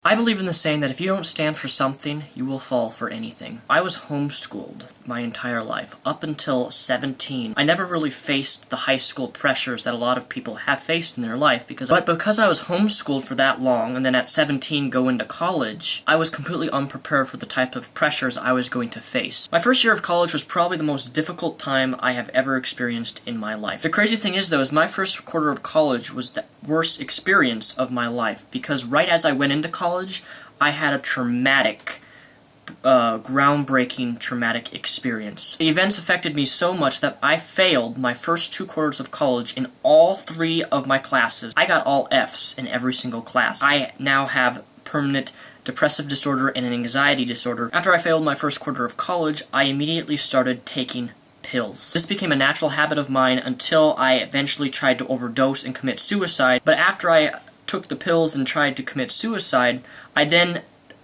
I believe in the saying that if you don't stand for something, you will fall for anything. I was homeschooled my entire life, up until 17. I never really faced the high school pressures that a lot of people have faced in their life, because I was homeschooled for that long, and then at 17 go into college, I was completely unprepared for the type of pressures I was going to face. My first year of college was probably the most difficult time I have ever experienced in my life. The crazy thing is, though, is my first quarter of college was the worst experience of my life, because right as I went into college, I had a groundbreaking traumatic experience. The events affected me so much that I failed my first 2 quarters of college in all 3 of my classes. I got all Fs in every single class. I now have permanent depressive disorder and an anxiety disorder. After I failed my first quarter of college, I immediately started taking pills. This became a natural habit of mine until I eventually tried to overdose and commit suicide. But after I took the pills and tried to commit suicide, I then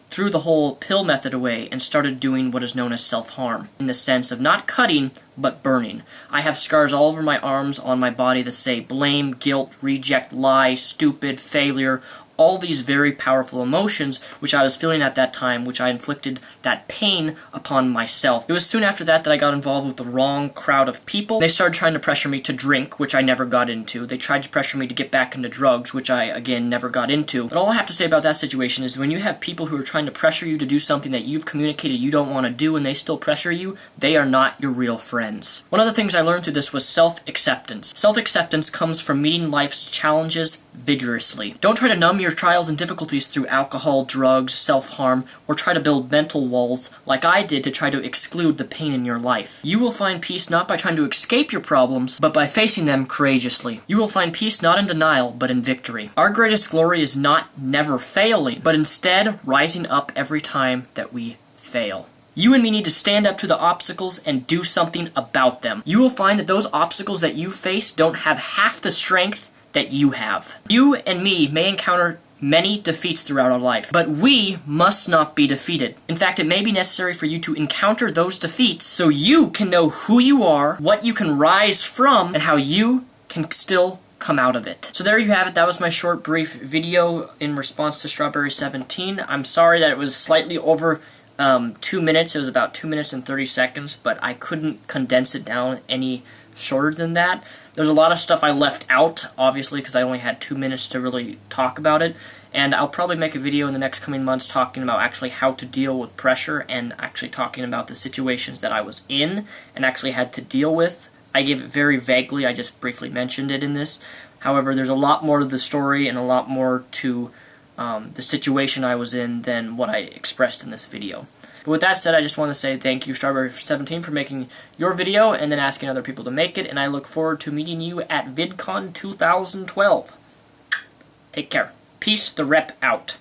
threw the whole pill method away and started doing what is known as self-harm, in the sense of not cutting, but burning. I have scars all over my arms, on my body that say blame, guilt, reject, lie, stupid, failure, all these very powerful emotions which I was feeling at that time, which I inflicted that pain upon myself. It was soon after that that I got involved with the wrong crowd of people. They started trying to pressure me to drink, which I never got into. They tried to pressure me to get back into drugs, which I, again, never got into. But all I have to say about that situation is when you have people who are trying to pressure you to do something that you've communicated you don't want to do and they still pressure you, they are not your real friends. One of the things I learned through this was self-acceptance. Self-acceptance comes from meeting life's challenges vigorously. Don't try to numb your trials and difficulties through alcohol, drugs, self-harm, or try to build mental walls like I did to try to exclude the pain in your life. You will find peace not by trying to escape your problems, but by facing them courageously. You will find peace not in denial, but in victory. Our greatest glory is not never failing, but instead rising up every time that we fail. You and me need to stand up to the obstacles and do something about them. You will find that those obstacles that you face don't have half the strength that you have. You and me may encounter many defeats throughout our life, but we must not be defeated. In fact, it may be necessary for you to encounter those defeats so you can know who you are, what you can rise from, and how you can still come out of it. So there you have it. That was my short, brief video in response to Strawberry 17. I'm sorry that it was slightly over 2 minutes. It was about 2 minutes and 30 seconds, but I couldn't condense it down any shorter than that. There's a lot of stuff I left out, obviously, because I only had 2 minutes to really talk about it, and I'll probably make a video in the next coming months talking about actually how to deal with pressure and actually talking about the situations that I was in and actually had to deal with. I gave it very vaguely, I just briefly mentioned it in this. However, there's a lot more to the story and a lot more to the situation I was in than what I expressed in this video. But with that said, I just want to say thank you, Strawberry17, for making your video and then asking other people to make it, and I look forward to meeting you at VidCon 2012. Take care. Peace, the rep out.